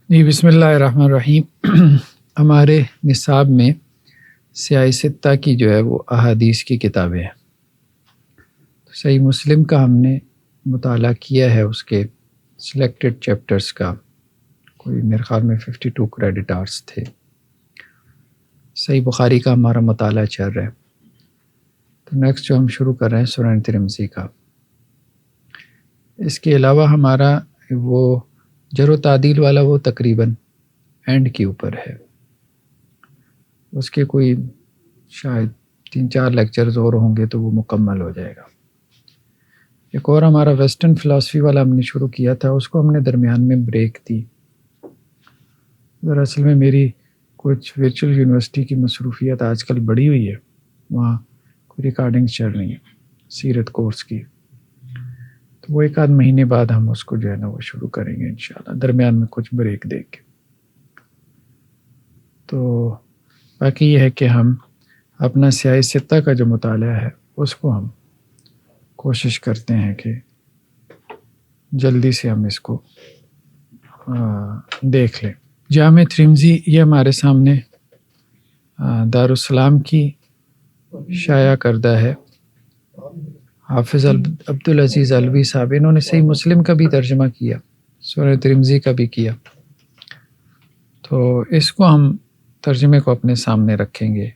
جی بسم اللہ الرحمن الرحیم۔ ہمارے نصاب میں سیاہ ستہ کی جو ہے وہ احادیث کی کتابیں ہیں۔ صحیح مسلم کا ہم نے مطالعہ کیا ہے، اس کے سلیکٹڈ چیپٹرز کا، کوئی میرے خیال میں 52 کریڈٹ آورس تھے۔ صحیح بخاری کا ہمارا مطالعہ چل رہا ہے۔ تو نیکسٹ جو ہم شروع کر رہے ہیں سنن ترمذی کا۔ اس کے علاوہ ہمارا وہ جر و تعدیل والا وہ تقریباً اینڈ کے اوپر ہے، اس کے کوئی شاید 3-4 لیکچرز اور ہوں گے تو وہ مکمل ہو جائے گا۔ ایک اور ہمارا ویسٹرن فلاسفی والا ہم نے شروع کیا تھا، اس کو ہم نے درمیان میں بریک دی۔ دراصل میں میری کچھ ورچوئل یونیورسٹی کی مصروفیت آج کل بڑھی ہوئی ہے، وہاں کوئی ریکارڈنگ چل رہی ہیں سیرت کورس کی، تو وہ 1 آدھ مہینے بعد ہم اس کو جو ہے نا وہ شروع کریں گے انشاءاللہ، درمیان میں کچھ بریک دے کے۔ تو باقی یہ ہے کہ ہم اپنا سیاہ ستہ کا جو مطالعہ ہے اس کو ہم کوشش کرتے ہیں کہ جلدی سے ہم اس کو دیکھ لیں۔ جامع ترمذی یہ ہمارے سامنے دارالسلام کی شائع کردہ ہے۔ حافظ عبدالعزیز علوی صاحب، انہوں نے صحیح مسلم کا بھی ترجمہ کیا، سنن ترمذی کا بھی کیا، تو اس کو ہم ترجمے کو اپنے سامنے رکھیں گے۔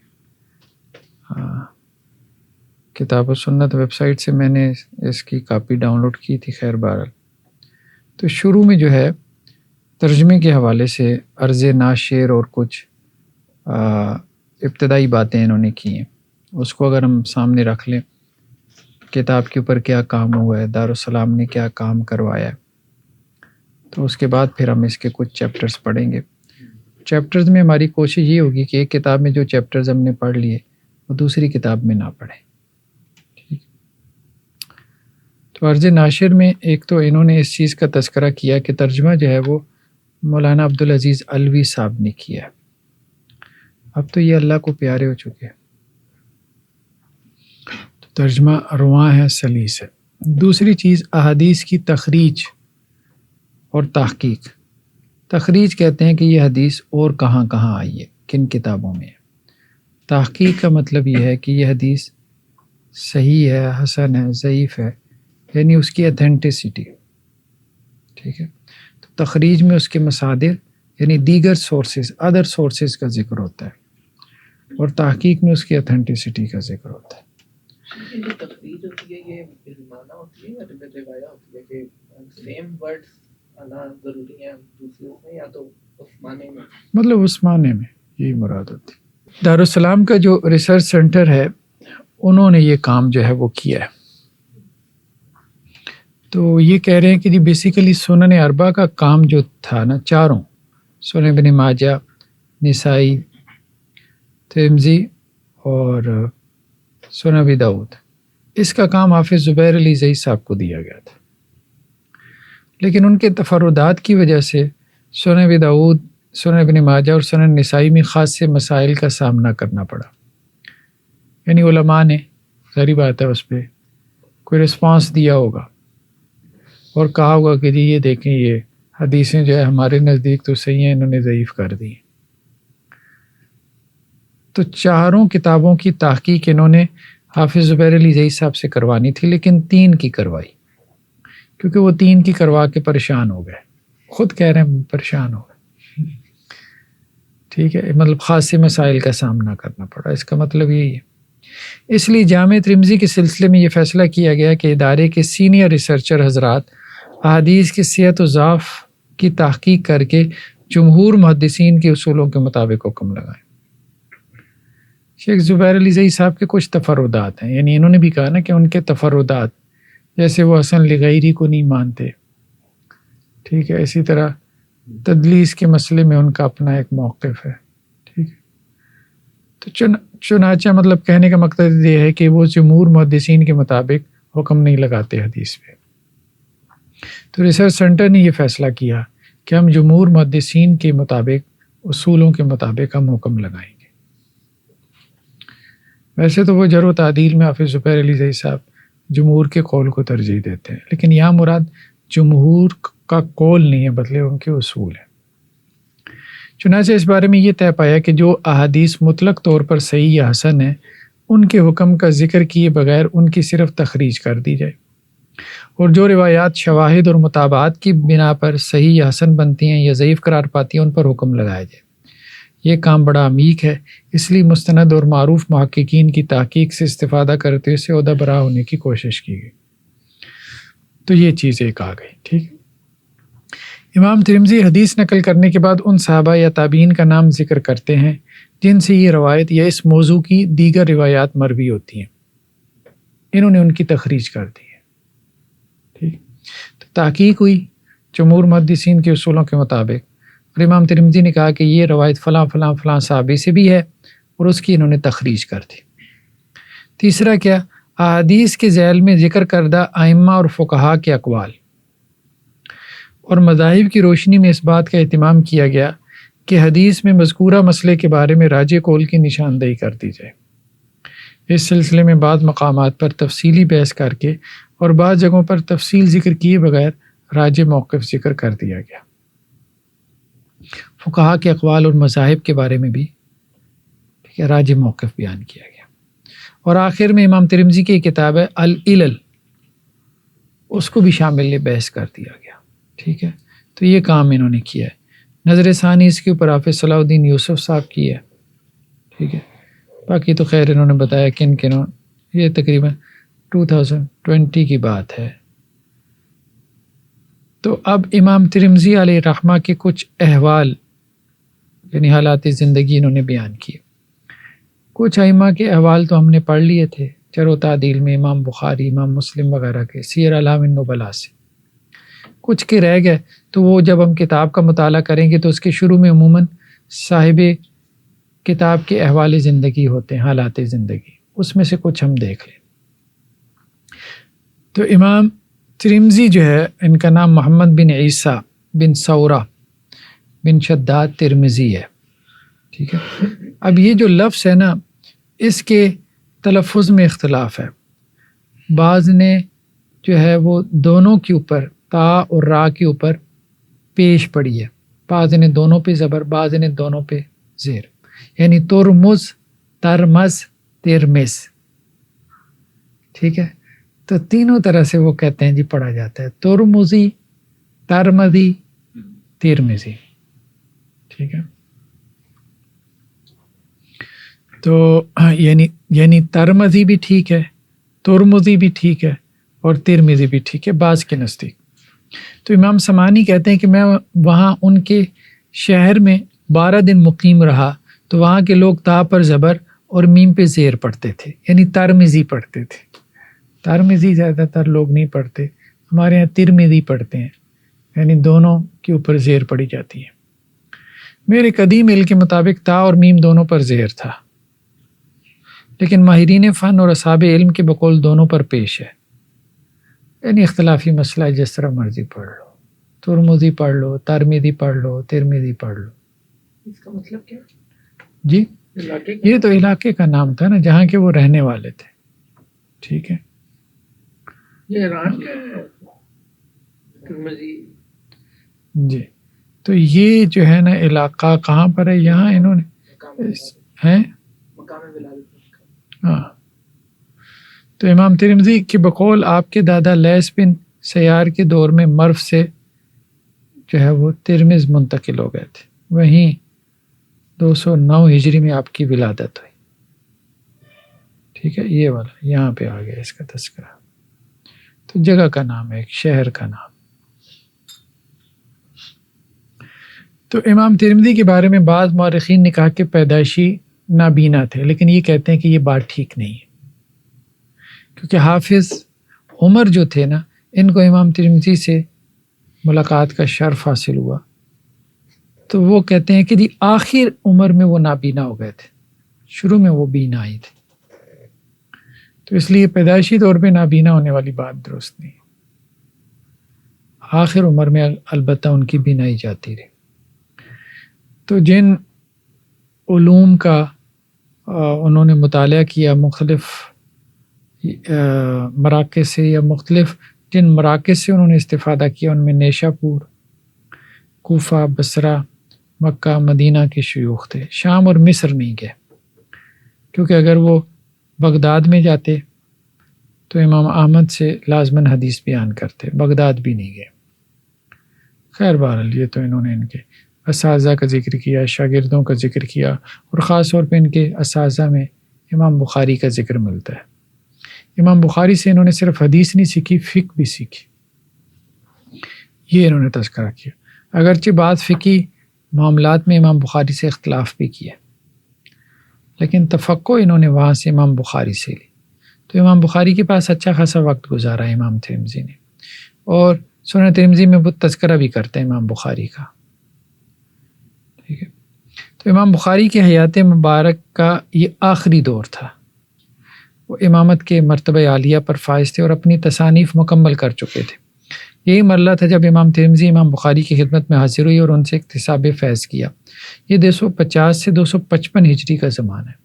کتاب و سنت ویب سائٹ سے میں نے اس کی کاپی ڈاؤن لوڈ کی تھی، خیر بہرحال۔ تو شروع میں جو ہے ترجمے کے حوالے سے عرض ناشر اور کچھ ابتدائی باتیں انہوں نے کی ہیں، اس کو اگر ہم سامنے رکھ لیں، کتاب کے اوپر کیا کام ہوا ہے، دارالسلام نے کیا کام کروایا ہے، تو اس کے بعد پھر ہم اس کے کچھ چیپٹرز پڑھیں گے۔ چیپٹرز میں ہماری کوشش یہ ہوگی کہ ایک کتاب میں جو چیپٹرز ہم نے پڑھ لیے وہ دوسری کتاب میں نہ پڑھیں۔ ٹھیک، تو عرض ناشر میں ایک تو انہوں نے اس چیز کا تذکرہ کیا کہ ترجمہ جو ہے وہ مولانا عبدالعزیز علوی صاحب نے کیا ہے۔ اب تو یہ اللہ کو پیارے ہو چکے ہیں، ترجمہ رواں ہے، سلیس ہے۔ دوسری چیز احادیث کی تخریج اور تحقیق۔ تخریج کہتے ہیں کہ یہ حدیث اور کہاں کہاں آئی ہے، کن کتابوں میں ہے۔ تحقیق کا مطلب یہ ہے کہ یہ حدیث صحیح ہے، حسن ہے، ضعیف ہے، یعنی اس کی اتھینٹسٹی۔ ٹھیک ہے، تو تخریج میں اس کے مصادر یعنی دیگر سورسز، ادر سورسز کا ذکر ہوتا ہے، اور تحقیق میں اس کی اتھینٹسٹی کا ذکر ہوتا ہے۔ یہ تخریج ہوتی ہے، یہ بالمعنی ہوتی ہے یا روایہ ہوتی ہے کہ سیم ورڈز آنا ضروری ہے دوسرے میں، یا تو اس معنی میں؟ مطلب اس معنی میں یہی مراد ہوتی ہے۔ دارالسلام کا جو ریسرچ سینٹر ہے انہوں نے یہ کام جو ہے وہ کیا ہے۔ تو یہ کہہ رہے ہیں کہ جی بیسیکلی سنن اربعہ کا کام جو تھا نا، چاروں، سنن ابن ماجہ، نسائی، ترمذی اور سنن ابی داؤد، اس کا کام حافظ زبیر علی زئی صاحب کو دیا گیا تھا، لیکن ان کے تفردات کی وجہ سے سنن ابی داؤد، سنن ابن ماجہ اور سنن نسائی میں خاص سے مسائل کا سامنا کرنا پڑا، یعنی علماء نے ظاہری بات ہے اس پہ کوئی رسپانس دیا ہوگا اور کہا ہوگا کہ جی یہ دیکھیں یہ حدیثیں جو ہے ہمارے نزدیک تو صحیح ہیں، انہوں نے ضعیف کر دی۔ تو چاروں کتابوں کی تحقیق انہوں نے حافظ زبیر علی زئی صاحب سے کروانی تھی، لیکن 3 کی کروائی، کیونکہ وہ 3 کی کروا کے پریشان ہو گئے، خود کہہ رہے ہیں پریشان ہو گئے۔ ٹھیک ہے، مطلب خاص سے مسائل کا سامنا کرنا پڑا، اس کا مطلب یہی ہے۔ اس لیے جامع ترمذی کے سلسلے میں یہ فیصلہ کیا گیا کہ ادارے کے سینئر ریسرچر حضرات احادیث کی صحت و ضعف کی تحقیق کر کے جمہور محدثین کے اصولوں کے مطابق حکم لگائیں۔ شیخ زبیر علی زئی صاحب کے کچھ تفردات ہیں، یعنی انہوں نے بھی کہا نا کہ ان کے تفردات، جیسے وہ حسن لغیری کو نہیں مانتے، ٹھیک ہے، اسی طرح تدلیس کے مسئلے میں ان کا اپنا ایک موقف ہے، ٹھیک ہے۔ تو چنانچہ مطلب کہنے کا مقصد یہ ہے کہ وہ جمہور محدثین کے مطابق حکم نہیں لگاتے حدیث پہ۔ تو ریسرچ سینٹر نے یہ فیصلہ کیا کہ ہم جمہور محدثین کے مطابق، اصولوں کے مطابق ہم حکم لگائیں گے۔ ویسے تو وہ جر و تعدیل میں حافظ زبیر علی زئی صاحب جمہور کے قول کو ترجیح دیتے ہیں، لیکن یہاں مراد جمہور کا قول نہیں ہے، بدلے ان کے اصول ہیں۔ چنانچہ اس بارے میں یہ طے پایا کہ جو احادیث مطلق طور پر صحیح یا حسن ہیں ان کے حکم کا ذکر کیے بغیر ان کی صرف تخریج کر دی جائے، اور جو روایات شواہد اور مطابعات کی بنا پر صحیح یا حسن بنتی ہیں یا ضعیف قرار پاتی ہیں ان پر حکم لگایا جائے۔ یہ کام بڑا عمیق ہے، اس لیے مستند اور معروف محققین کی تحقیق سے استفادہ کرتے ہوئے عہدہ برا ہونے کی کوشش کی گئی۔ تو یہ چیز ایک آ گئی، ٹھیک ہے۔ امام ترمذی حدیث نقل کرنے کے بعد ان صحابہ یا تابعین کا نام ذکر کرتے ہیں جن سے یہ روایت یا اس موضوع کی دیگر روایات مروی ہوتی ہیں، انہوں نے ان کی تخریج کر دی ہے، ٹھیک۔ تو تحقیق ہوئی جمہور محدثین کے اصولوں کے مطابق، اور امام ترمذی نے کہا کہ یہ روایت فلاں فلاں فلاں صحابی سے بھی ہے، اور اس کی انہوں نے تخریج کر دی۔ تیسرا کیا؟ احادیث کے ذیل میں ذکر کردہ ائمہ اور فقہا کے اقوال اور مذاہب کی روشنی میں اس بات کا اہتمام کیا گیا کہ حدیث میں مذکورہ مسئلے کے بارے میں راجح قول کی نشاندہی کر دی جائے۔ اس سلسلے میں بعض مقامات پر تفصیلی بحث کر کے اور بعض جگہوں پر تفصیل ذکر کیے بغیر راجح موقف ذکر کر دیا گیا۔ فقہا کے اقوال اور مذاہب کے بارے میں بھی ٹھیک ہے راجح موقف بیان کیا گیا۔ اور آخر میں امام ترمذی کی کتاب ہے العلل، اس کو بھی شامل بحث کر دیا گیا، ٹھیک ہے۔ تو یہ کام انہوں نے کیا ہے۔ نظر ثانی اس کے اوپر حافظ صلاح الدین یوسف صاحب کی ہے، ٹھیک ہے۔ باقی تو خیر انہوں نے بتایا کن کنوں، یہ تقریباً 2020 کی بات ہے۔ تو اب امام ترمذی علیہ رحمہ کے کچھ احوال یعنی حالات زندگی انہوں نے بیان کیے۔ کچھ ائمہ کے احوال تو ہم نے پڑھ لیے تھے جرح و تعدیل میں، امام بخاری، امام مسلم وغیرہ کے سیر اعلام النبلاء سے۔ کچھ کے رہ گئے تو وہ جب ہم کتاب کا مطالعہ کریں گے تو اس کے شروع میں عموماً صاحب کتاب کے احوال زندگی ہوتے ہیں، حالات زندگی، اس میں سے کچھ ہم دیکھ لیں۔ تو امام ترمذی جو ہے، ان کا نام محمد بن عیسیٰ بن ثورہ بن شداد ترمذی ہے، ٹھیک ہے۔ اب یہ جو لفظ ہے نا، اس کے تلفظ میں اختلاف ہے۔ بعض نے جو ہے وہ دونوں کے اوپر تا اور را کے اوپر پیش پڑی ہے، بعض نے دونوں پہ زبر، بعض نے دونوں پہ زیر، یعنی ترمز، ترمز، ترمز، ٹھیک ہے۔ تو تینوں طرح سے وہ کہتے ہیں جی پڑھا جاتا ہے، ترمزی، ترمزی، ترمزی، ٹھیک ہے۔ تو یعنی ترمزی بھی ٹھیک ہے، ترمزی بھی ٹھیک ہے، اور ترمزی بھی ٹھیک ہے بعض کے نزدیک۔ تو امام سمانی کہتے ہیں کہ میں وہاں ان کے شہر میں 12 دن مقیم رہا تو وہاں کے لوگ تا پر زبر اور میم پہ زیر پڑھتے تھے، یعنی ترمزی پڑھتے تھے۔ ترمزی زیادہ تر لوگ نہیں پڑھتے، ہمارے یہاں ترمزی پڑھتے ہیں، یعنی دونوں کے اوپر زیر پڑھی جاتی ہے۔ میرے قدیم علم کے مطابق تا اور میم دونوں پر زیر تھا، لیکن ماہرین فن اور اصحاب علم کے بقول دونوں پر پیش ہے، یعنی اختلافی مسئلہ ہے، جس طرح مرضی پڑھ لو، ترمزی پڑھ لو، ترمزی پڑھ لو، ترمزی پڑھ لو۔ اس کا مطلب کیا جی علاقے یہ تو علاقے کا نام تھا نا جہاں کے وہ رہنے والے تھے، ٹھیک ہے۔ یہ ایران کا ہے ترمذی؟ جی تو یہ جو ہے نا علاقہ کہاں پر ہے، یہاں انہوں نے ہیں، مقام ولادت۔ ہاں۔ تو امام ترمذی کے بقول آپ کے دادا لیث بن سیار کے دور میں مرو سے جو ہے وہ ترمز منتقل ہو گئے تھے، وہیں 209 ہجری میں آپ کی ولادت ہوئی، ٹھیک ہے۔ یہ والا یہاں پہ آ گیا اس کا تذکرہ، تو جگہ کا نام ہے، ایک شہر کا نام۔ تو امام ترمذی کے بارے میں بعض مورخین نے کہا کہ پیدائشی نابینا تھے، لیکن یہ کہتے ہیں کہ یہ بات ٹھیک نہیں ہے، کیونکہ حافظ عمر جو تھے نا، ان کو امام ترمذی سے ملاقات کا شرف حاصل ہوا، تو وہ کہتے ہیں کہ جی آخر عمر میں وہ نابینا ہو گئے تھے، شروع میں وہ بینا ہی تھے، تو اس لیے پیدائشی طور پہ نابینا ہونے والی بات درست نہیں، آخر عمر میں البتہ ان کی بینائی جاتی رہی۔ تو جن علوم کا انہوں نے مطالعہ کیا مختلف مراکز سے، یا مختلف جن مراکز سے انہوں نے استفادہ کیا، ان میں نیشا پور، کوفہ، بصرہ، مکہ مدینہ کے شیوخ تھے، شام اور مصر نہیں گئے، کیونکہ اگر وہ بغداد میں جاتے تو امام احمد سے لازماً حدیث بیان کرتے، بغداد بھی نہیں گئے۔ خیر بہرحال یہ تو انہوں نے ان کے اساتذہ کا ذکر کیا، شاگردوں کا ذکر کیا، اور خاص طور پہ ان کے اساتذہ میں امام بخاری کا ذکر ملتا ہے۔ امام بخاری سے انہوں نے صرف حدیث نہیں سیکھی، فقہ بھی سیکھی، یہ انہوں نے تذکرہ کیا۔ اگرچہ بعض فقہی معاملات میں امام بخاری سے اختلاف بھی کیا، لیکن تفقہ انہوں نے وہاں سے امام بخاری سے لی۔ تو امام بخاری کے پاس اچھا خاصا وقت گزارا ہے امام ترمذی نے، اور سنن ترمذی میں وہ تذکرہ بھی کرتے ہیں امام بخاری کا، ٹھیک ہے۔ تو امام بخاری کی حیات مبارک کا یہ آخری دور تھا، وہ امامت کے مرتبہ عالیہ پر فائز تھے اور اپنی تصانیف مکمل کر چکے تھے۔ یہی مرحلہ تھا جب امام ترمذی امام بخاری کی خدمت میں حاضر ہوئی اور ان سے اکتساب فیض کیا۔ یہ 250 سے 255 ہجری کا زمانہ ہے۔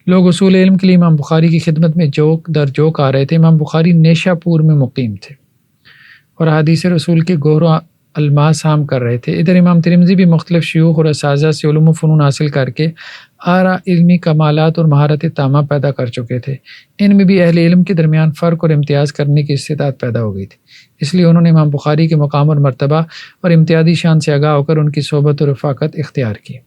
لوگ اصول علم کے لیے امام بخاری کی خدمت میں جوک در جوک آ رہے تھے۔ امام بخاری نیشا پور میں مقیم تھے اور حدیث رسول کے گہر و الماس عام کر رہے تھے۔ ادھر امام ترمذی بھی مختلف شیوخ اور اساتذہ سے علوم و فنون حاصل کر کے اعلیٰ علمی کمالات اور مہارت تامہ پیدا کر چکے تھے۔ ان میں بھی اہل علم کے درمیان فرق اور امتیاز کرنے کی استطاعت پیدا ہو گئی تھی، اس لیے انہوں نے امام بخاری کے مقام اور مرتبہ اور امتیازی شان سے آگاہ ہو کر ان کی صحبت اور رفاقت اختیار کی۔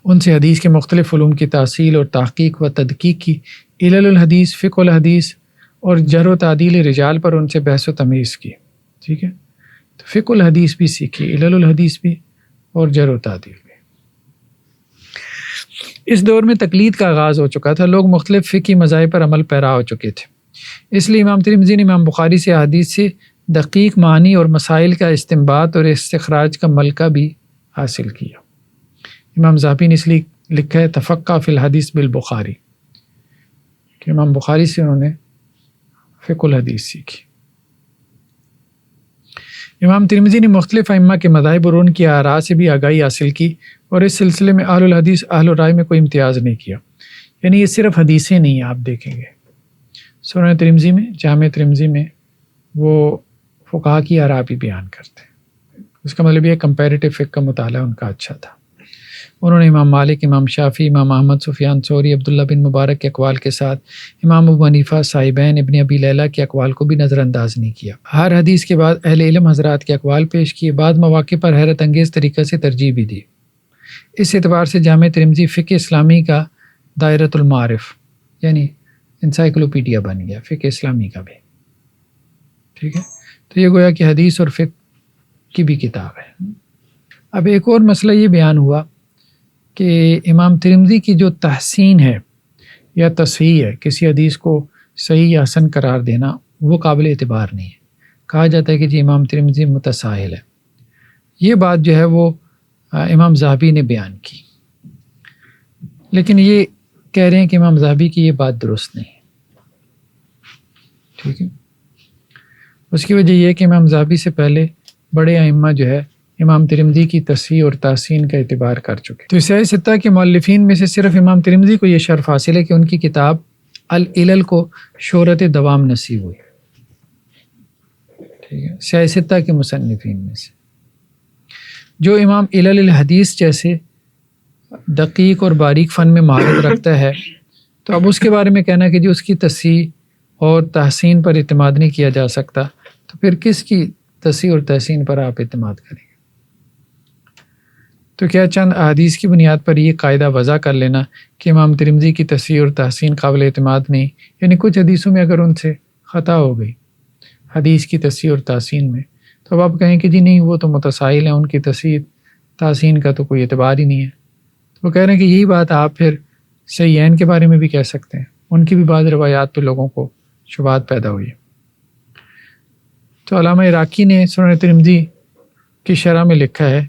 ان سے حدیث کے مختلف علوم کی تحصیل اور تحقیق و تدقیق کی، علل الحدیث، فقہ الحدیث اور جرح و تعدیل رجال پر ان سے بحث و تمیز کی، ٹھیک ہے۔ تو فقہ الحدیث بھی سیکھی، علل الحدیث بھی، اور جرح و تعدیل بھی۔ اس دور میں تقلید کا آغاز ہو چکا تھا، لوگ مختلف فقہی مذاہب پر عمل پیرا ہو چکے تھے، اس لیے امام ترمذی نے امام بخاری سے حدیث سے دقیق معنی اور مسائل کا استنباط اور استخراج کا ملکہ بھی حاصل کیا۔ امام ذہبی نے اس لیے لکھا ہے تفقہ فی الحدیث بالبخاری، کہ امام بخاری سے انہوں نے فقہ الحدیث سیکھی۔ امام ترمذی نے مختلف ائمہ کے مذاہب اور ان کی آراء سے بھی آگاہی حاصل کی، اور اس سلسلے میں اہل الحدیث اہل الرائے میں کوئی امتیاز نہیں کیا، یعنی یہ صرف حدیثیں نہیں ہیں، آپ دیکھیں گے سنن ترمذی میں، جامع ترمذی میں وہ فقہا کی آراء بھی بیان کرتے ہیں۔ اس کا مطلب یہ کمپیریٹو فقہ کا مطالعہ ان کا اچھا تھا۔ انہوں نے امام مالک، امام شافعی، امام احمد، سفیان ثوری، عبداللہ بن مبارک کے اقوال کے ساتھ امام ابو حنیفہ، صاحبین، ابن ابی لیلہ کے اقوال کو بھی نظر انداز نہیں کیا۔ ہر حدیث کے بعد اہل علم حضرات کے اقوال پیش کیے، بعض مواقع پر حیرت انگیز طریقے سے ترجیح بھی دی۔ اس اعتبار سے جامع ترمذی فقہ اسلامی کا دائرۃ المعارف، یعنی انسائکلوپیڈیا بن گیا فقہ اسلامی کا بھی، ٹھیک ہے۔ تو یہ گویا کہ حدیث اور فقہ کی بھی کتاب ہے۔ اب ایک اور مسئلہ یہ بیان ہوا کہ امام ترمذی کی جو تحسین ہے یا تصحیح ہے، کسی حدیث کو صحیح یا حسن قرار دینا، وہ قابل اعتبار نہیں ہے۔ کہا جاتا ہے کہ جی امام ترمذی متساہل ہے۔ یہ بات جو ہے وہ امام ذہبی نے بیان کی، لیکن یہ کہہ رہے ہیں کہ امام ذہبی کی یہ بات درست نہیں ہے، ٹھیک ہے۔ اس کی وجہ یہ ہے کہ امام ذہبی سے پہلے بڑے ائمہ جو ہے امام ترمذی کی تصحیح اور تحسین کا اعتبار کر چکے۔ تو سیاہ ستہ کے مؤلفین میں سے صرف امام ترمذی کو یہ شرف حاصل ہے کہ ان کی کتاب العلل کو شہرت دوام نصیب ہوئی، ٹھیک ہے، سیاہ ستہ کے مصنفین میں سے۔ جو امام علل الحدیث جیسے دقیق اور باریک فن میں مہارت رکھتا ہے، تو اب اس کے بارے میں کہنا کہ جی اس کی تصحیح اور تحسین پر اعتماد نہیں کیا جا سکتا، تو پھر کس کی تصحیح اور تحسین پر آپ اعتماد کریں گے؟ تو کیا چند احادیث کی بنیاد پر یہ قاعدہ وضع کر لینا کہ امام ترمذی کی تصحیح اور تحسین قابل اعتماد نہیں، یعنی کچھ حدیثوں میں اگر ان سے خطا ہو گئی حدیث کی تصحیح اور تحسین میں، تو اب آپ کہیں کہ جی نہیں وہ تو متساہل ہیں، ان کی تصحیح تحسین کا تو کوئی اعتبار ہی نہیں ہے۔ تو وہ کہہ رہے ہیں کہ یہی بات آپ پھر صحیحین کے بارے میں بھی کہہ سکتے ہیں، ان کی بھی بعض روایات پہ لوگوں کو شبہات پیدا ہوئی ہے۔ تو علامہ عراقی نے سنن ترمذی کی شرح میں لکھا ہے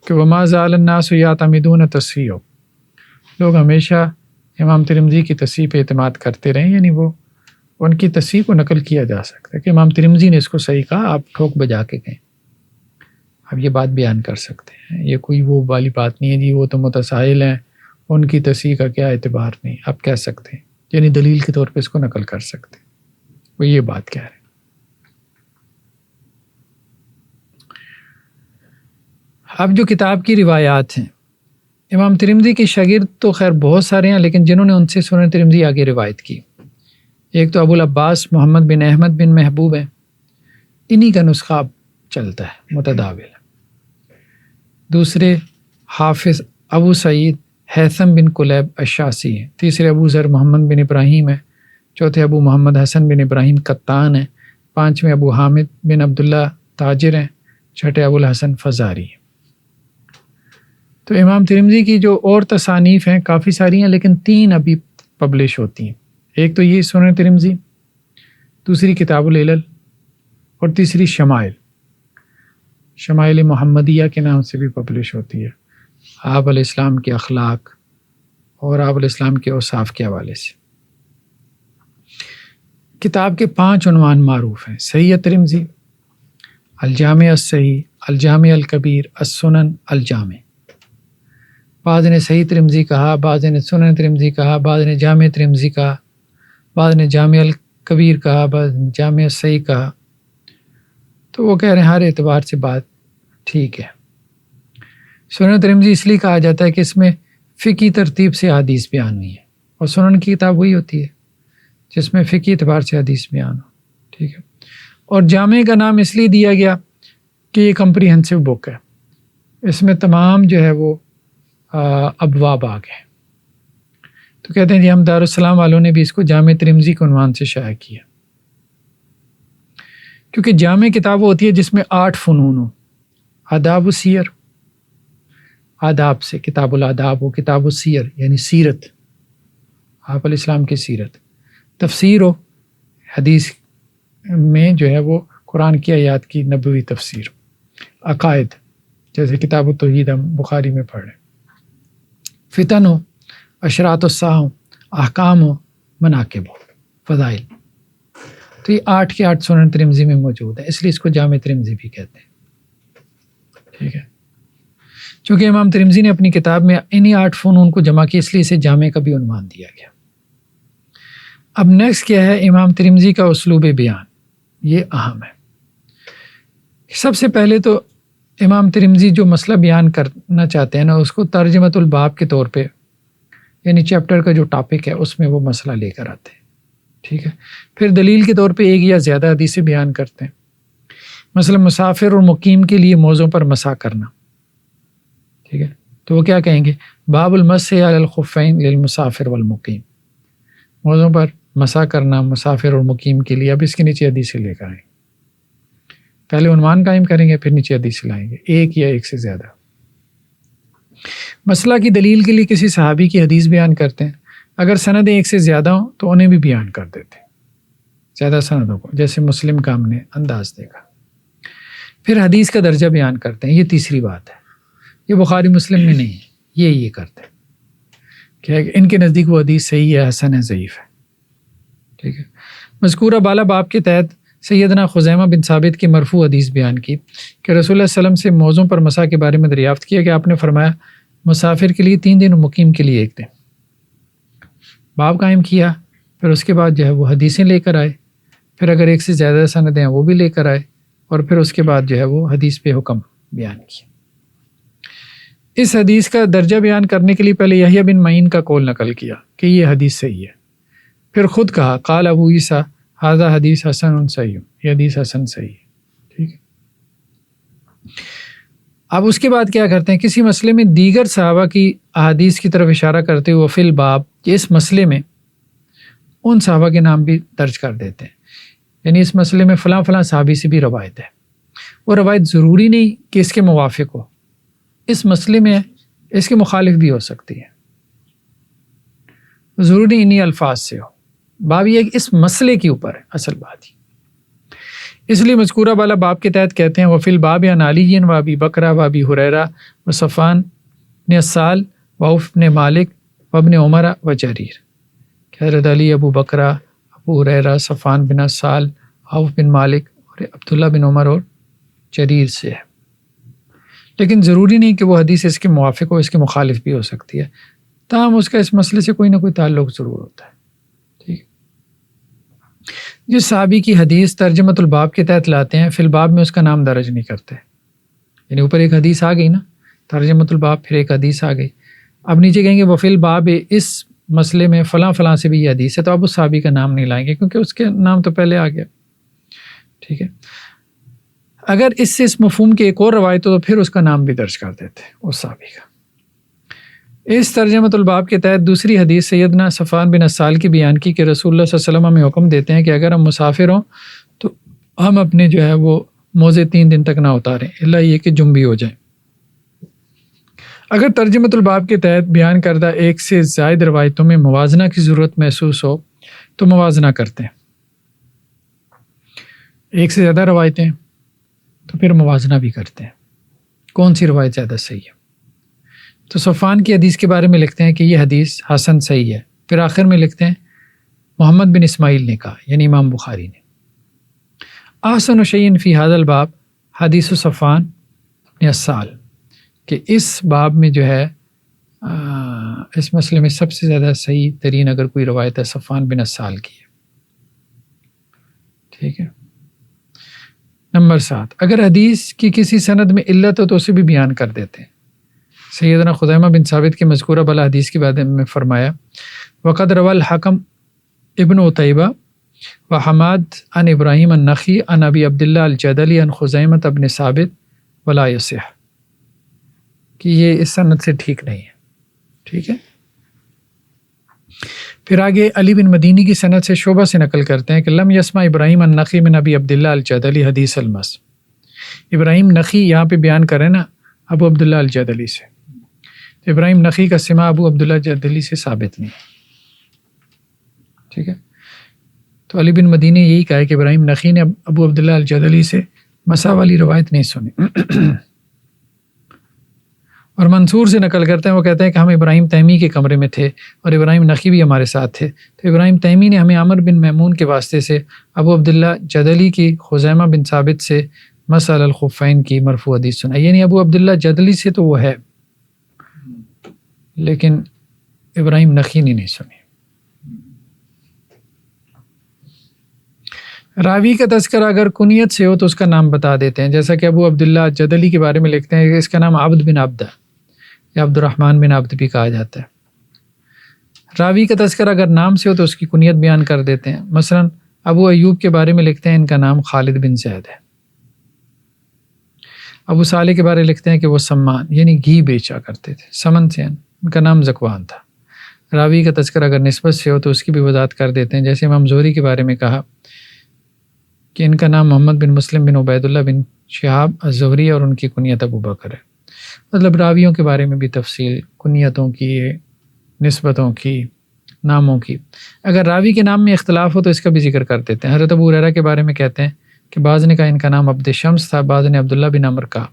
کہ وما زال الناس یعتمدون تصحیح، لوگ ہمیشہ امام ترمذی کی تصحیح پہ اعتماد کرتے رہے، یعنی وہ ان کی تصحیح کو نقل کیا جا سکتا ہے کہ امام ترمذی نے اس کو صحیح کہا، آپ ٹھوک بجا کے کہیں، آپ یہ بات بیان کر سکتے ہیں۔ یہ کوئی وہ والی بات نہیں ہے جی وہ تو متساہل ہیں، ان کی تصحیح کا کیا اعتبار نہیں، آپ کہہ سکتے ہیں، یعنی دلیل کے طور پہ اس کو نقل کر سکتے ہیں، وہ یہ بات کہہ رہے ہیں۔ اب جو کتاب کی روایات ہیں، امام ترمذی کے شاگرد تو خیر بہت سارے ہیں، لیکن جنہوں نے ان سے سنن ترمذی آگے روایت کی، ایک تو ابو العباس محمد بن احمد بن محبوب ہے، انہی کا نسخہ چلتا ہے متداول۔ دوسرے حافظ ابو سعید ہیثم بن کلیب الشاسی ہیں، تیسرے ابو ذر محمد بن ابراہیم ہے، چوتھے ابو محمد حسن بن ابراہیم قطان ہیں، پانچویں ابو حامد بن عبداللہ تاجر ہیں، چھٹے ابو الحسن فزاری ہیں۔ تو امام ترمذی کی جو اور تصانیف ہیں کافی ساری ہیں، لیکن 3 ابھی پبلش ہوتی ہیں، ایک تو یہ سنن ترمذی، دوسری کتاب العلل، اور تیسری شمائل محمدیہ کے نام سے بھی پبلش ہوتی ہے، آپ علیہ السلام کے اخلاق اور آپ علیہ السلام کے اوصاف کے حوالے سے۔ کتاب کے 5 عنوان معروف ہیں: صحیح ترمذی، الجامع الصحیح، الجامع الکبیر، السنن، الجامع۔ بعض نے صحیح ترمذی کہا، بعض نے سنن ترمذی کہا، بعض نے جامع ترمذی کہا، بعض نے جامع الکبیر کہا، بعض نے جامع صحیح کہا۔ تو وہ کہہ رہے ہیں ہر اعتبار سے بات ٹھیک ہے۔ سنن ترمذی اس لیے کہا جاتا ہے کہ اس میں فقہی ترتیب سے حدیث بیان ہوئی ہے، اور سنن کی کتاب وہی ہوتی ہے جس میں فقہی اعتبار سے حدیث بیان ہو، ٹھیک ہے۔ اور جامع کا نام اس لیے دیا گیا کہ یہ کمپریہنسو بک ہے، اس میں تمام جو ہے وہ ابواب آ گئے۔ تو کہتے ہیں جی ہم دارالسلام والوں نے بھی اس کو جامع ترمذی کے عنوان سے شائع کیا، کیونکہ جامع کتاب وہ ہوتی ہے جس میں 8 فنون ہوں: آداب و سیر، آداب سے کتاب الآداب ہو، کتاب السیر یعنی سیرت، آپ علیہ السلام کی سیرت، تفسیر ہو، حدیث میں جو ہے وہ قرآن کی آیات کی نبوی تفسیر، عقائد جیسے کتاب التوحید ہم بخاری میں پڑھ رہے ہیں، فتن ہو، اشراط الساعہ ہو، احکام ہو، مناقب ہو، فضائل۔ تو یہ 8 کے 8 سنن ترمذی میں موجود ہے، اس لیے اس کو جامع ترمذی بھی کہتے ہیں، ٹھیک ہے۔ چونکہ امام ترمذی نے اپنی کتاب میں انہی 8 فنون کو جمع کیا، اس لیے اسے جامع کا بھی عنوان دیا گیا۔ اب نیکسٹ کیا ہے؟ امام ترمذی کا اسلوب بیان، یہ اہم ہے۔ سب سے پہلے تو امام ترمذی جو مسئلہ بیان کرنا چاہتے ہیں نا، اس کو ترجمۃ الباب کے طور پہ، یعنی چیپٹر کا جو ٹاپک ہے اس میں وہ مسئلہ لے کر آتے ہیں، ٹھیک ہے۔ پھر دلیل کے طور پہ ایک یا زیادہ حدیثیں بیان کرتے ہیں، مثلا مسافر اور مقیم کے لیے موضوع پر مسح کرنا، ٹھیک ہے۔ تو وہ کیا کہیں گے؟ باب المسح علی الخفین للمسافر والمقیم، موضوع پر مسح کرنا مسافر اور مقیم کے لیے۔ اب اس کے نیچے حدیثیں لے کر آئیں گے، پہلے عنوان قائم کریں گے، پھر نیچے حدیثیں لائیں گے، ایک یا ایک سے زیادہ۔ مسئلہ کی دلیل کے لیے کسی صحابی کی حدیث بیان کرتے ہیں، اگر سندیں ایک سے زیادہ ہوں تو انہیں بھی بیان کر دیتے ہیں، زیادہ سندوں کو، جیسے مسلم کا ہم نے انداز دیکھا۔ پھر حدیث کا درجہ بیان کرتے ہیں، یہ تیسری بات ہے، یہ بخاری مسلم میں نہیں ہے، یہ کرتے ہیں کہ ان کے نزدیک وہ حدیث صحیح ہے، حسن ہے، ضعیف ہے، ٹھیک ہے۔ مذکورہ بالا باب کے تحت سیدنا خزیمہ بن ثابت کی مرفوع حدیث بیان کی کہ رسول اللہ صلی اللہ علیہ وسلم سے موضوع پر مسح کے بارے میں دریافت کیا کہ آپ نے فرمایا مسافر کے لیے 3 دن اور مقیم کے لیے 1 دن۔ باب قائم کیا، پھر اس کے بعد جو ہے وہ حدیثیں لے کر آئے، پھر اگر ایک سے زیادہ سندیں ہیں وہ بھی لے کر آئے، اور پھر اس کے بعد جو ہے وہ حدیث پہ حکم بیان کیا۔ اس حدیث کا درجہ بیان کرنے کے لیے پہلے یحییٰ بن معین کا قول نقل کیا کہ یہ حدیث صحیح ہے، پھر خود کہا قال ابو عیسیٰ ھذا حدیث حسن صحیح، یہ حدیث حسن صحیح ہے، ٹھیک ہے۔ اب اس کے بعد کیا کرتے ہیں؟ کسی مسئلے میں دیگر صحابہ کی احادیث کی طرف اشارہ کرتے ہوئے فی الباب، اس مسئلے میں ان صحابہ کے نام بھی درج کر دیتے ہیں، یعنی اس مسئلے میں فلاں فلاں صحابی سے بھی روایت ہے۔ وہ روایت ضروری نہیں کہ اس کے موافق ہو، اس مسئلے میں اس کے مخالف بھی ہو سکتی ہے، ضروری انہی الفاظ سے ہو، باب یہ کہ اس مسئلے کے اوپر ہے اصل بات ہی۔ اس لیے مذکورہ بالا باب کے تحت کہتے ہیں وفی الباب عن علی و ابی بکرہ و ابی ہریرہ و صفوان بن اسال و عوف بن مالک و ابن عمر و جریر، کہ حضرت علی، ابو بکرہ، ابو ہریرہ، صفوان بن اسال، عوف بن مالک اور عبداللہ بن عمر اور جریر سے ہے۔ لیکن ضروری نہیں کہ وہ حدیث اس کے موافق ہو، اس کے مخالف بھی ہو سکتی ہے، تاہم اس کا اس مسئلے سے کوئی نہ کوئی تعلق ضرور ہوتا ہے، ٹھیک۔ جس صحابی کی حدیث ترجمۃ الباب کے تحت لاتے ہیں، فی الباب میں اس کا نام درج نہیں کرتے، یعنی اوپر ایک حدیث آ گئی نا، ترجمۃ الباب، پھر ایک حدیث آ گئی. اب نیچے کہیں گے وفی الباب، اس مسئلے میں فلاں فلاں سے بھی یہ حدیث ہے، تو اب اس صحابی کا نام نہیں لائیں گے کیونکہ اس کے نام تو پہلے آ گیا. ٹھیک ہے. اگر اس سے اس مفہوم کی ایک اور روایت ہو تو پھر اس کا نام بھی درج کر دیتے اس صحابی کا. اس ترجمۃ الباب کے تحت دوسری حدیث سیدنا صفوان بن اسال کی بیان کی کہ رسول اللہ صلی اللہ علیہ وسلم ہمیں حکم دیتے ہیں کہ اگر ہم مسافر ہوں تو ہم اپنے جو ہے وہ موزے 3 دن تک نہ اتاریں الا یہ کہ جنبی ہو جائیں. اگر ترجمۃ الباب کے تحت بیان کردہ ایک سے زائد روایتوں میں موازنہ کی ضرورت محسوس ہو تو موازنہ کرتے ہیں. ایک سے زیادہ روایتیں تو پھر موازنہ بھی کرتے ہیں کون سی روایت زیادہ صحیح ہے. تو صفوان کی حدیث کے بارے میں لکھتے ہیں کہ یہ حدیث حسن صحیح ہے. پھر آخر میں لکھتے ہیں محمد بن اسماعیل نے کہا، یعنی امام بخاری نے، احسن شیء فی ھذا الباب حدیث صفوان بن اسال، کہ اس باب میں جو ہے اس مسئلے میں سب سے زیادہ صحیح ترین اگر کوئی روایت ہے صفوان بن اسال کی ہے. ٹھیک ہے. نمبر 7، اگر حدیث کی کسی سند میں علت ہو تو اسے بھی بیان کر دیتے ہیں. سیدنا خزیمہ بن ثابت کے مذکورہ بلا حدیث کے بارے میں فرمایا وقد روى الحکم ابن عتیبہ و حماد عن ابراہیم النخعی عن ابی عبداللہ الجدلی عن خزیمہ بن ثابت ولا یصح، کہ یہ اس سند سے ٹھیک نہیں ہے. ٹھیک ہے. پھر آگے علی بن مدینی کی سند سے شعبہ سے نقل کرتے ہیں کہ لم یسمع ابراہیم النخعی من ابی عبداللہ الجدلی حدیث المس. ابراہیم نخعی یہاں پہ بیان کریں نا ابو عبداللہ الجدلی سے، ابراہیم نخعی کا سماع ابو عبداللہ الجدلی سے ثابت نہیں. ٹھیک ہے. تو علی بن مدینی یہی کہا ہے کہ ابراہیم نخعی نے ابو عبداللہ الجدلی سے مسا والی روایت نہیں سنی. اور منصور سے نقل کرتے ہیں، وہ کہتے ہیں کہ ہم ابراہیم تیمی کے کمرے میں تھے اور ابراہیم نخعی بھی ہمارے ساتھ تھے، تو ابراہیم تیمی نے ہمیں عمر بن میمون کے واسطے سے ابو عبداللہ جدلی کی خزیمہ بن ثابت سے مسح الخفین کی مرفوع حدیث سنائی. یعنی ابو عبداللہ جدلی سے تو وہ ہے لیکن ابراہیم نخعی نے نہیں سنی. راوی کا تذکرہ اگر کنیت سے ہو تو اس کا نام بتا دیتے ہیں، جیسا کہ ابو عبداللہ جدلی کے بارے میں لکھتے ہیں کہ اس کا نام عبد بن عبد ہے یا عبد الرحمن بن عبد بھی کہا جاتا ہے. راوی کا تذکرہ اگر نام سے ہو تو اس کی کنیت بیان کر دیتے ہیں. مثلا ابو ایوب کے بارے میں لکھتے ہیں ان کا نام خالد بن زید ہے. ابو صالح کے بارے لکھتے ہیں کہ وہ سمان یعنی گھی بیچا کرتے تھے، سمن سے ان کا نام زکوان تھا. راوی کا تذکرہ اگر نسبت سے ہو تو اس کی بھی وضاحت کر دیتے ہیں، جیسے امام زہری کے بارے میں کہا کہ ان کا نام محمد بن مسلم بن عبید اللہ بن شہاب الزہری اور ان کی کنیت ابو بکر ہے. مطلب راویوں کے بارے میں بھی تفصیل، کنیتوں کی، نسبتوں کی، ناموں کی. اگر راوی کے نام میں اختلاف ہو تو اس کا بھی ذکر کر دیتے ہیں. حضرت ابو ہریرہ کے بارے میں کہتے ہیں کہ بعض نے کہا ان کا نام عبد شمس تھا، بعض نے عبداللہ بن عمر کہا.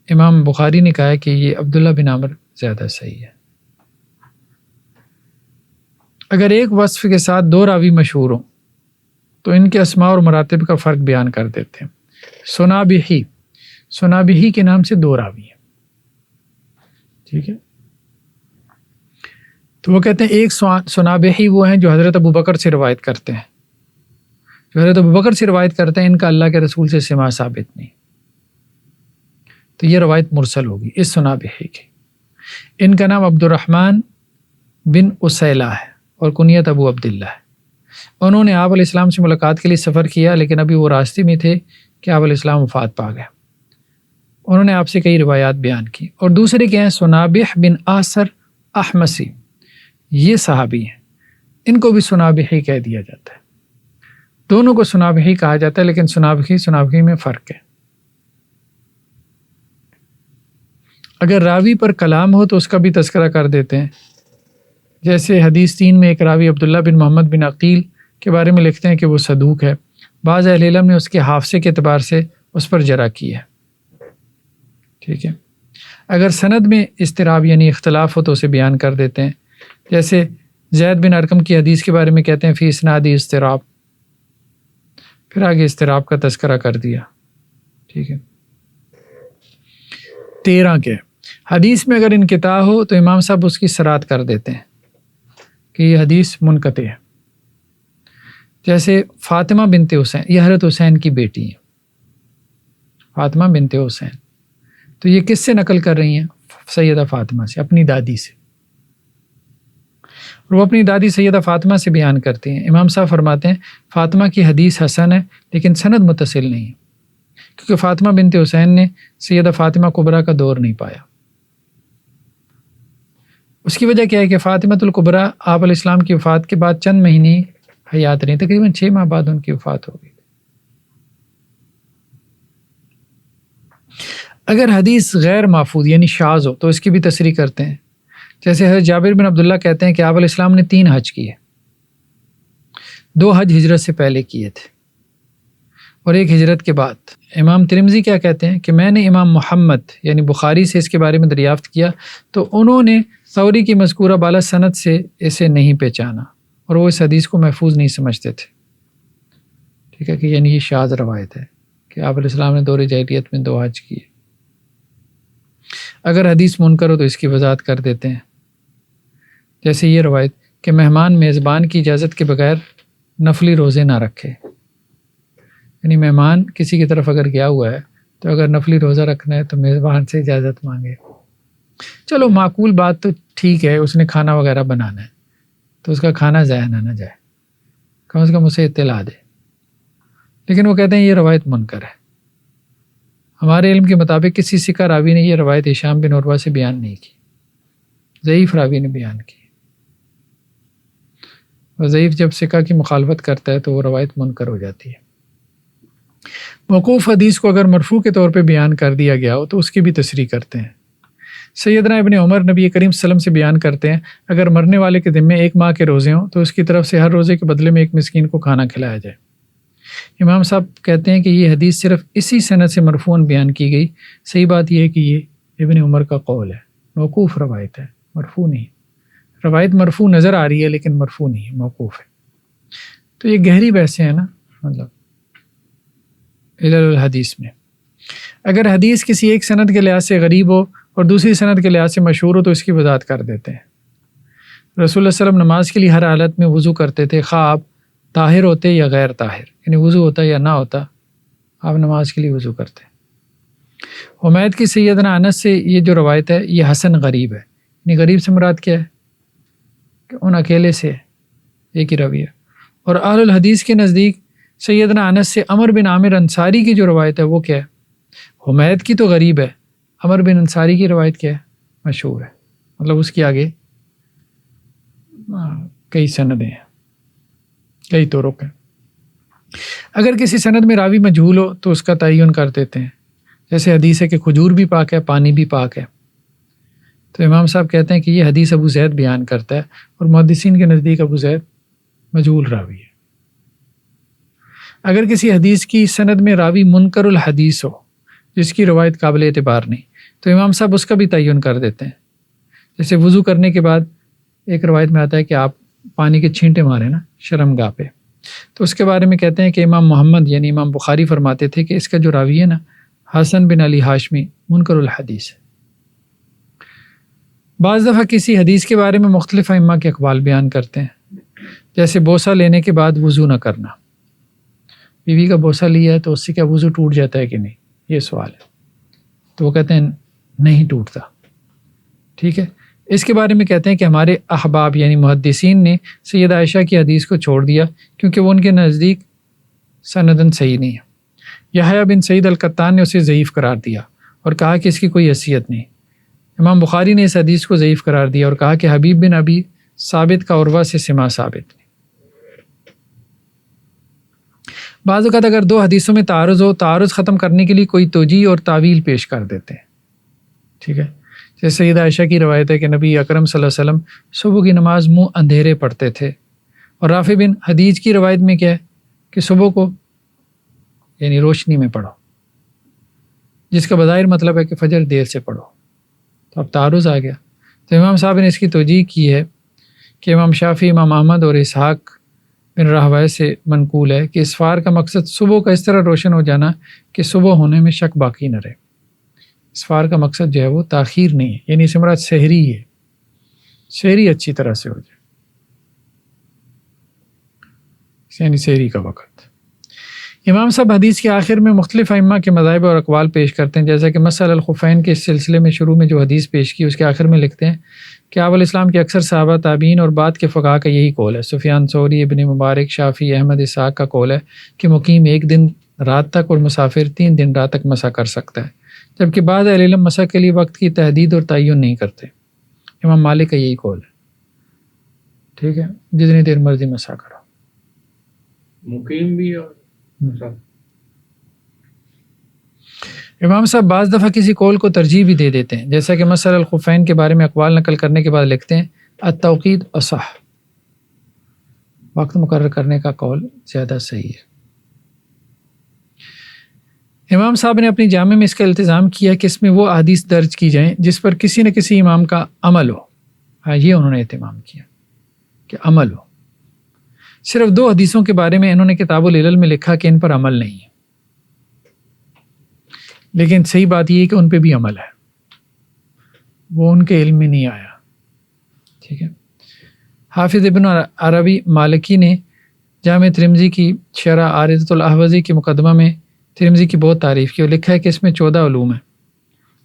امام بخاری نے کہا ہے کہ یہ عبداللہ بن عمر زیادہ صحیح ہے. اگر ایک وصف کے ساتھ 2 راوی مشہور ہوں تو ان کے اسماء اور مراتب کا فرق بیان کر دیتے ہیں. سنابحی کے نام سے 2 راوی ہیں. ٹھیک ہے. تو وہ کہتے ہیں ایک سنابحی وہ ہیں جو حضرت ابو بکر سے روایت کرتے ہیں، جو حضرت ابو بکر سے روایت کرتے ہیں ان کا اللہ کے رسول سے سماع ثابت نہیں، تو یہ روایت مرسل ہوگی اس سنابحی کی. ان کا نام عبد الرحمن بن اسیلہ ہے اور کنیت ابو عبداللہ ہے. انہوں نے آپ علیہ السلام سے ملاقات کے لیے سفر کیا لیکن ابھی وہ راستے میں تھے کہ آپ علیہ السلام وفات پا گئے. انہوں نے آپ سے کئی روایات بیان کی. اور دوسرے کے ہیں سنابح بن آصر احمسی، یہ صحابی ہیں، ان کو بھی سنابحی کہہ دیا جاتا ہے. دونوں کو سنابحی کہا جاتا ہے لیکن سنابحی میں فرق ہے. اگر راوی پر کلام ہو تو اس کا بھی تذکرہ کر دیتے ہیں، جیسے حدیث 3 میں ایک راوی عبداللہ بن محمد بن عقیل کے بارے میں لکھتے ہیں کہ وہ صدوق ہے. بعض اہل علم نے اس کے حافظے کے اعتبار سے اس پر جرح کی ہے. ٹھیک ہے. اگر سند میں اضطراب یعنی اختلاف ہو تو اسے بیان کر دیتے ہیں، جیسے زید بن ارقم کی حدیث کے بارے میں کہتے ہیں فی اسنادی اضطراب، پھر آگے اضطراب کا تذکرہ کر دیا. ٹھیک ہے. 13 کے حدیث میں اگر انقطاع ہو تو امام صاحب اس کی صراحت کر دیتے ہیں کہ یہ حدیث منقطع ہے. جیسے فاطمہ بنت حسین، یہ حضرت حسین کی بیٹی ہیں، فاطمہ بنت حسین، تو یہ کس سے نقل کر رہی ہیں؟ سیدہ فاطمہ سے، اپنی دادی سے. اور وہ اپنی دادی سیدہ فاطمہ سے بیان کرتے ہیں. امام صاحب فرماتے ہیں فاطمہ کی حدیث حسن ہے لیکن سند متصل نہیں ہے، کیونکہ فاطمہ بنت حسین نے سیدہ فاطمہ کبریٰ کا دور نہیں پایا. اس کی وجہ کیا ہے کہ فاطمہ الکبریٰ آپ علیہ السلام کی وفات کے بعد چند مہینے حیات رہی، تقریباً 6 ماہ بعد ان کی وفات ہو گئی. اگر حدیث غیر محفوظ یعنی شاذ ہو تو اس کی بھی تصریح کرتے ہیں. جیسے حضرت جابر بن عبداللہ کہتے ہیں کہ آپ علیہ السلام نے 3 حج کیے، 2 حج ہجرت سے پہلے کیے تھے اور 1 ہجرت کے بعد. امام ترمذی کیا کہتے ہیں کہ میں نے امام محمد یعنی بخاری سے اس کے بارے میں دریافت کیا تو انہوں نے ثوری کی مذکورہ بالا سند سے اسے نہیں پہچانا اور وہ اس حدیث کو محفوظ نہیں سمجھتے تھے. ٹھیک ہے، کہ یعنی یہ شاذ روایت ہے کہ آپ علیہ السلام نے دور جاہلیت میں 2 حج کیے. اگر حدیث منکر ہو تو اس کی وضاحت کر دیتے ہیں. جیسے یہ روایت کہ مہمان میزبان کی اجازت کے بغیر نفلی روزے نہ رکھے، یعنی مہمان کسی کی طرف اگر گیا ہوا ہے تو اگر نفلی روزہ رکھنا ہے تو میزبان سے اجازت مانگے. چلو معقول بات تو ٹھیک ہے، اس نے کھانا وغیرہ بنانا ہے تو اس کا کھانا ضائع نہ جائے، کم از کم اسے اطلاع دے. لیکن وہ کہتے ہیں یہ روایت منکر ہے. ہمارے علم کے مطابق کسی ثقہ راوی نے یہ روایت ہشام بن عروہ سے بیان نہیں کی، ضعیف راوی نے بیان کی. اور ضعیف جب ثقہ کی مخالفت کرتا ہے تو وہ روایت منکر ہو جاتی ہے. موقوف حدیث کو اگر مرفوع کے طور پہ بیان کر دیا گیا ہو تو اس کی بھی تصریح کرتے ہیں. سیدنا ابن عمر نبی کریم صلی اللہ علیہ وسلم سے بیان کرتے ہیں اگر مرنے والے کے ذمے 1 ماہ کے روزے ہوں تو اس کی طرف سے ہر روزے کے بدلے میں 1 مسکین کو کھانا کھلایا جائے. امام صاحب کہتے ہیں کہ یہ حدیث صرف اسی سند سے مرفوعاً بیان کی گئی. صحیح بات یہ ہے کہ یہ ابن عمر کا قول ہے، موقوف روایت ہے، مرفوع نہیں. روایت مرفوع نظر آ رہی ہے لیکن مرفوع نہیں ہے، موقوف ہے. تو یہ گہری بحثیں ہیں نا، مطلب علل الحدیث میں. اگر حدیث کسی ایک سند کے لحاظ سے غریب ہو اور دوسری سند کے لحاظ سے مشہور ہو تو اس کی وضاحت کر دیتے ہیں. رسول اللہ صلی اللہ علیہ وسلم نماز کے لیے ہر حالت میں وضو کرتے تھے، خواہ آپ طاہر ہوتے یا غیر طاہر، یعنی وضو ہوتا یا نہ ہوتا آپ نماز کے لیے وضو کرتے. حمید کی سیدنا انس سے یہ جو روایت ہے یہ حسن غریب ہے. یعنی غریب سے مراد کیا ہے کہ ان اکیلے سے ایک ہی روی ہے. اور اہل الحدیث کے نزدیک سیدنا انس سے عمر بن عامر انصاری کی جو روایت ہے وہ کیا ہے؟ حمید کی تو غریب ہے، عمر بن انصاری کی روایت کیا ہے؟ مشہور ہے. مطلب اس کی آگے کئی سندیں ہیں، کئی طرق ہیں. اگر کسی سند میں راوی مجہول ہو تو اس کا تعین کر دیتے ہیں. جیسے حدیث ہے کہ کھجور بھی پاک ہے، پانی بھی پاک ہے. تو امام صاحب کہتے ہیں کہ یہ حدیث ابو زید بیان کرتا ہے اور محدثین کے نزدیک ابو زید مجہول راوی ہے. اگر کسی حدیث کی سند میں راوی منکر الحدیث ہو جس کی روایت قابل اعتبار نہیں تو امام صاحب اس کا بھی تعین کر دیتے ہیں. جیسے وضو کرنے کے بعد ایک روایت میں آتا ہے کہ آپ پانی کے چھینٹے ماریں نا شرمگاہ پہ، تو اس کے بارے میں کہتے ہیں کہ امام محمد یعنی امام بخاری فرماتے تھے کہ اس کا جو راوی ہے نا حسن بن علی ہاشمی منکر الحدیث ہے. بعض دفعہ کسی حدیث کے بارے میں مختلف ائمہ کے اقوال بیان کرتے ہیں، جیسے بوسہ لینے کے بعد وضو نہ کرنا. بیوی کا بوسہ لیا ہے تو اس سے کیا وضو ٹوٹ جاتا ہے کہ نہیں، یہ سوال ہے. تو وہ کہتے ہیں نہیں ٹوٹتا. ٹھیک ہے، اس کے بارے میں کہتے ہیں کہ ہمارے احباب یعنی محدثین نے سید عائشہ کی حدیث کو چھوڑ دیا کیونکہ وہ ان کے نزدیک سندن صحیح نہیں ہے. یحییٰ بن سعید القطان نے اسے ضعیف قرار دیا اور کہا کہ اس کی کوئی حیثیت نہیں. امام بخاری نے اس حدیث کو ضعیف قرار دیا اور کہا کہ حبیب بن ابی ثابت کا عروہ سے سماع ثابت نہیں. بعض اوقات اگر 2 حدیثوں میں تعارض ہو، تعارض ختم کرنے کے لیے کوئی توجیہ اور تعویل پیش کر دیتے ہیں. ٹھیک ہے، جیسے سیدہ عائشہ کی روایت ہے کہ نبی اکرم صلی اللہ علیہ وسلم صبح کی نماز منہ اندھیرے پڑھتے تھے، اور رافع بن حدیج کی روایت میں کیا ہے کہ صبح کو یعنی روشنی میں پڑھو، جس کا بظاہر مطلب ہے کہ فجر دیر سے پڑھو. تو اب تعارض آ گیا. تو امام صاحب نے اس کی توجیہ کی ہے کہ امام شافعی، امام احمد اور اسحاق بن راہویہ سے منقول ہے کہ اسفار کا مقصد صبح کا اس طرح روشن ہو جانا کہ صبح ہونے میں شک باقی نہ رہے. اسفار کا مقصد جو ہے وہ تاخیر نہیں ہے، یعنی اس مراد سحری ہے، سحری اچھی طرح سے ہو جائے، یعنی سحری کا وقت. امام صاحب حدیث کے آخر میں مختلف ائمہ کے مذاہب اور اقوال پیش کرتے ہیں، جیسا کہ مسئلہ الخفین کے اس سلسلے میں شروع میں جو حدیث پیش کی اس کے آخر میں لکھتے ہیں کہ آپ علیہ السلام کے اکثر صحابہ، تابعین اور بعد کے فقہا کا یہی قول ہے۔ سفیان ثوری، ابن مبارک، شافعی، احمد اسحاق کا قول ہے کہ مقیم 1 دن رات تک اور مسافر 3 دن رات تک مسح کر سکتا ہے، جبکہ بعض اہل علم مسح کے لیے وقت کی تحدید اور تعین نہیں کرتے۔ امام مالک کا یہی قول ہے، ٹھیک ہے، جتنی دیر مرضی مسح کرو، مقیم بھی اور امام صاحب بعض دفعہ کسی قول کو ترجیح بھی دے دیتے ہیں، جیسا کہ مسئلہ الخفین کے بارے میں اقوال نقل کرنے کے بعد لکھتے ہیں التوقید اصح، وقت مقرر کرنے کا قول زیادہ صحیح ہے۔ امام صاحب نے اپنی جامع میں اس کا التزام کیا کہ اس میں وہ احادیث درج کی جائیں جس پر کسی نہ کسی امام کا عمل ہو۔ ہاں، یہ انہوں نے اہتمام کیا کہ عمل ہو۔ صرف 2 حدیثوں کے بارے میں انہوں نے کتاب العلل میں لکھا کہ ان پر عمل نہیں ہے، لیکن صحیح بات یہ ہے کہ ان پہ بھی عمل ہے، وہ ان کے علم میں نہیں آیا، ٹھیک ہے۔ حافظ ابن عربی مالکی نے جامع ترمذی کی شرح عارضۃ الاحوذی کے مقدمہ میں ترمذی کی بہت تعریف کی اور لکھا ہے کہ اس میں 14 علوم ہیں،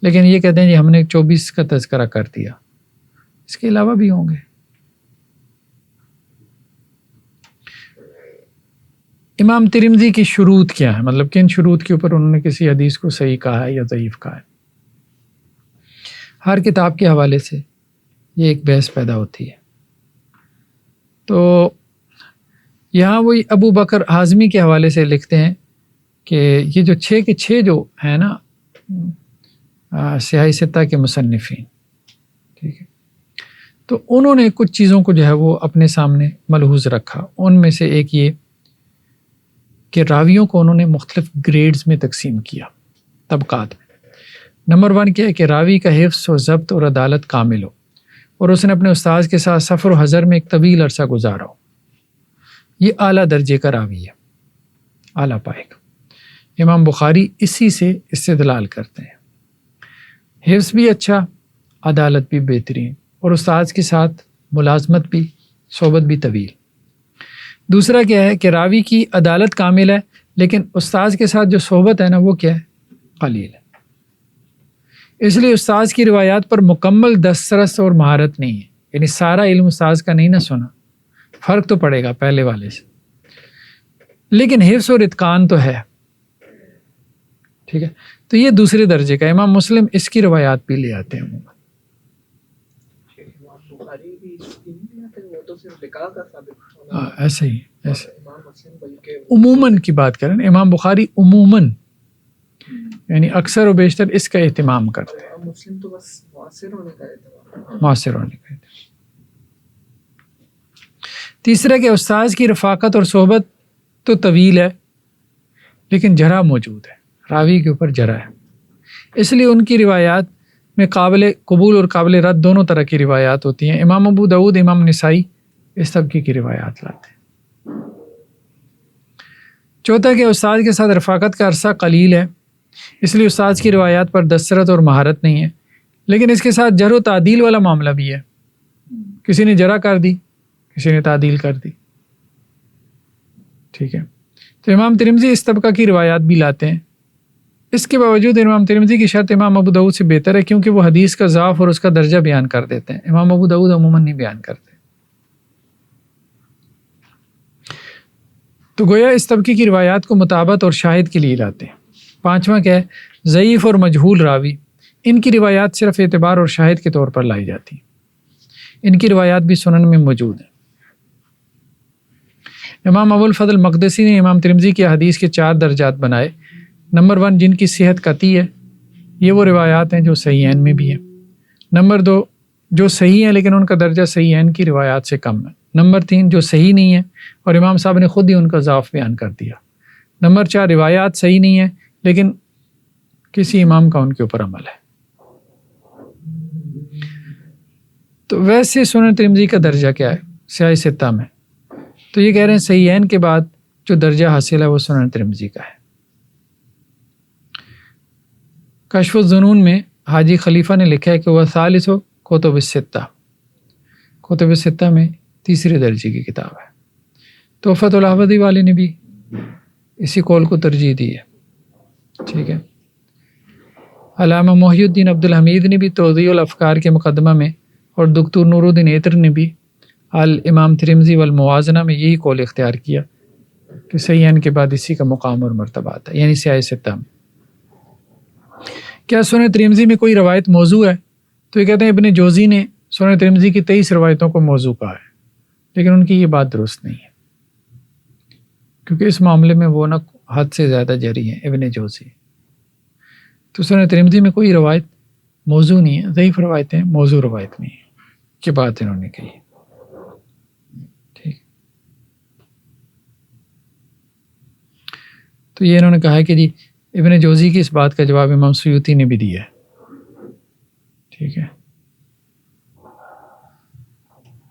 لیکن یہ کہتے ہیں کہ ہم نے 24 کا تذکرہ کر دیا، اس کے علاوہ بھی ہوں گے۔ امام ترمذی کی شروط کیا ہے، مطلب کن شروط کے اوپر انہوں نے کسی حدیث کو صحیح کہا ہے یا ضعیف کہا ہے؟ ہر کتاب کے حوالے سے یہ ایک بحث پیدا ہوتی ہے۔ تو یہاں وہی ابو بکر حازمی کے حوالے سے لکھتے ہیں کہ یہ جو 6 کے 6 جو ہیں نا سیاہ ستہ کے مصنفین، ٹھیک ہے، تو انہوں نے کچھ چیزوں کو جو ہے وہ اپنے سامنے ملحوظ رکھا۔ ان میں سے ایک یہ کہ راویوں کو انہوں نے مختلف گریڈز میں تقسیم کیا، طبقات میں۔ نمبر 1 کیا ہے کہ راوی کا حفظ و ضبط اور عدالت کامل ہو اور اس نے اپنے استاذ کے ساتھ سفر و حضر میں ایک طویل عرصہ گزارا ہو، یہ اعلیٰ درجے کا راوی ہے، اعلیٰ پائے گا۔ امام بخاری اسی سے استدلال کرتے ہیں، حفظ بھی اچھا، عدالت بھی بہترین، اور استاذ کے ساتھ ملازمت بھی، صحبت بھی طویل۔ دوسرا کیا ہے کہ راوی کی عدالت کامل ہے لیکن استاذ کے ساتھ جو صحبت ہے نا وہ کیا ہے، قلیل ہے، اس لیے استاذ کی روایات پر مکمل دسترس اور مہارت نہیں ہے، یعنی سارا علم استاذ کا نہیں نہ سنا، فرق تو پڑے گا پہلے والے سے، لیکن حفظ اور اتقان تو ہے، ٹھیک ہے۔ تو یہ دوسرے درجے کا۔ امام مسلم اس کی روایات بھی لے آتے ہیں عموماً۔ ایسے ہی ایسے عموماً کی بات کریں، امام بخاری عموماً یعنی اکثر و بیشتر اس کا اہتمام کرتے ہیں، مسلم تو بس معاصر ہونے کا اہتمام، معاصر ہونے کا اہتمام۔ تیسرا کہ استاذ کی رفاقت اور صحبت تو طویل ہے لیکن جرح موجود ہے، راوی کے اوپر جرح ہے، اس لیے ان کی روایات میں قابل قبول اور قابل رد دونوں طرح کی روایات ہوتی ہیں۔ امام ابو داؤد، امام نسائی اس طبقے کی روایات لاتے ہیں۔ چوتھا کہ استاد کے ساتھ رفاقت کا عرصہ قلیل ہے، اس لیے استاد کی روایات پر دسترت اور مہارت نہیں ہے، لیکن اس کے ساتھ جرح و تعدیل والا معاملہ بھی ہے، کسی نے جرح کر دی، کسی نے تعدیل کر دی، ٹھیک ہے۔ تو امام ترمذی اس طبقہ کی روایات بھی لاتے ہیں۔ اس کے باوجود امام ترمذی کی شرط امام ابو داؤد سے بہتر ہے کیونکہ وہ حدیث کا ضعف اور اس کا درجہ بیان کر دیتے ہیں، امام ابو داؤد عموماً نہیں بیان کرتے۔ تو گویا اس طبقے کی روایات کو مطابقت اور شاہد کے لیے لاتے ہیں۔ پانچواں کیا ہے، ضعیف اور مجہول راوی، ان کی روایات صرف اعتبار اور شاہد کے طور پر لائی جاتی ہیں، ان کی روایات بھی سنن میں موجود ہیں۔ امام ابو الفضل مقدسی نے امام ترمذی کی حدیث کے 4 درجات بنائے۔ نمبر 1 جن کی صحت قطعی ہے، یہ وہ روایات ہیں جو صحیحین میں بھی ہیں۔ نمبر 2 جو صحیح ہیں لیکن ان کا درجہ صحیحین کی روایات سے کم ہے۔ نمبر 3 جو صحیح نہیں ہے اور امام صاحب نے خود ہی ان کا ضعف بیان کر دیا۔ نمبر 4 روایات صحیح نہیں ہے لیکن کسی امام کا ان کے اوپر عمل ہے۔ تو ویسے سنن ترمذی کا درجہ کیا ہے سیاہ ستہ میں؟ تو یہ کہہ رہے ہیں صحیحین کے بعد جو درجہ حاصل ہے وہ سنن ترمذی کا ہے۔ کشف الظنون میں حاجی خلیفہ نے لکھا ہے کہ وہ ثالث کتب الستہ، کتب الستہ میں تیسرے درجے کی کتاب ہے۔ تحفۃ الاحوذی والے نے بھی اسی قول کو ترجیح دی ہے. ٹھیک ہے. علامہ محی الدین عبدالحمید نے بھی توضیح الافکار کے مقدمہ میں اور دکتور نور الدین ایتر نے بھی الامام ترمذی والموازنہ میں یہی قول اختیار کیا کہ صحیحین کے بعد اسی کا مقام اور مرتبہ آتا ہے، یعنی سیاہ ستہ میں. کیا سنن ترمذی میں کوئی روایت موضوع ہے؟ تو یہ کہتے ہیں ابن جوزی نے سنن ترمذی کی 23 روایتوں کو موضوع کہا ہے، لیکن ان کی یہ بات درست نہیں ہے، کیونکہ اس معاملے میں وہ نہ حد سے زیادہ جری ہیں ابن جوزی. تو سنن ترمذی میں کوئی روایت موضوع نہیں ہے، ضعیف روایتیں موضوع روایت نہیں ہے کہ بات انہوں نے کہی. ٹھیک. تو یہ انہوں نے کہا کہ جی ابن جوزی کی اس بات کا جواب امام سیوطی نے بھی دیا ہے. ٹھیک ہے.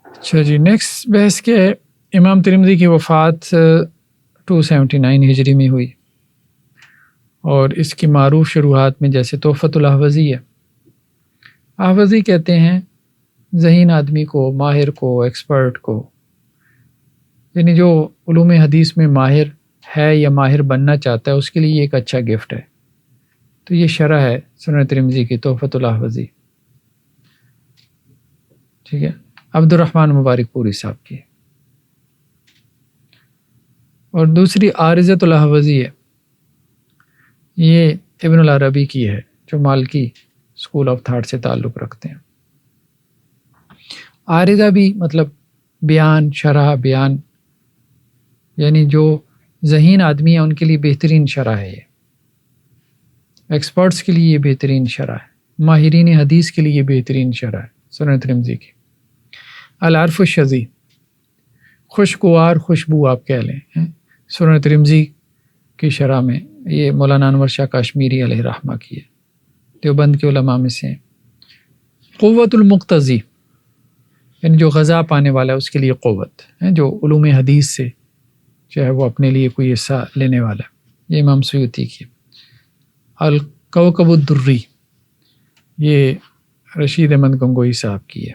اچھا جی، نیکسٹ بحث کیا ہے؟ امام ترمذی کی وفات 279 ہجری میں ہوئی، اور اس کی معروف شروحات میں جیسے تحفۃ الاحوذی ہے. احوذی کہتے ہیں ذہین آدمی کو، ماہر کو، ایکسپرٹ کو، یعنی جو علوم حدیث میں ماہر ہے یا ماہر بننا چاہتا ہے اس کے لیے یہ ایک اچھا گفٹ ہے. تو یہ شرح ہے سنن ترمذی کی تحفۃ الاحوذی. ٹھیک ہے، عبد الرحمن مبارک پوری صاحب کی. اور دوسری عارضۃ الاحوذی ہے، یہ ابن العربی کی ہے جو مالکی اسکول آف تھاٹ سے تعلق رکھتے ہیں. عارضہ بھی مطلب بیان، شرح بیان، یعنی جو ذہین آدمی ہیں ان کے لیے بہترین شرح ہے. یہ ایکسپرٹس کے لیے یہ بہترین شرح ہے، ماہرین حدیث کے لیے یہ بہترین شرح ہے سنن ترمذی کی. العرف الشذی، خوشگوار خوشبو آپ کہہ لیں، سنن ترمذی کی شرح میں یہ مولانا انور شاہ کاشمیری علیہ رحمہ کی ہے، دیوبند کے علماء میں سے ہیں. قوت المقتضی، یعنی جو غذا پانے والا ہے اس کے لیے قوت ہے، جو علوم حدیث سے چاہے وہ اپنے لیے کوئی حصہ لینے والا ہے، یہ امام سیوطی کی. الکوکب الدری، یہ رشید احمد گنگوئی صاحب کی ہے،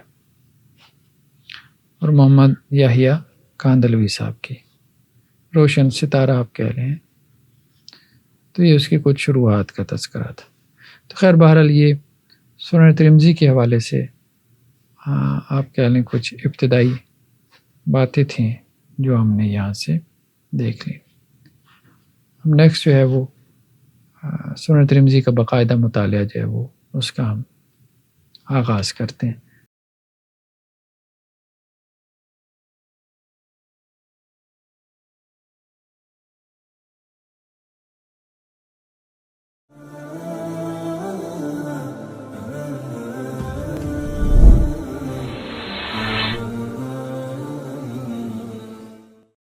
اور محمد یحییٰ کاندلوی صاحب کی. روشن ستارہ آپ کہہ رہے ہیں. تو یہ اس کی کچھ شروحات کا تذکرہ تھا. تو خیر بہرحال یہ سنن ترمذی کے حوالے سے آپ کہہ لیں کچھ ابتدائی باتیں تھیں جو ہم نے یہاں سے دیکھ لی. ہم نیکسٹ جو ہے وہ سنن ترمذی کا باقاعدہ مطالعہ جو ہے وہ اس کا ہم آغاز کرتے ہیں.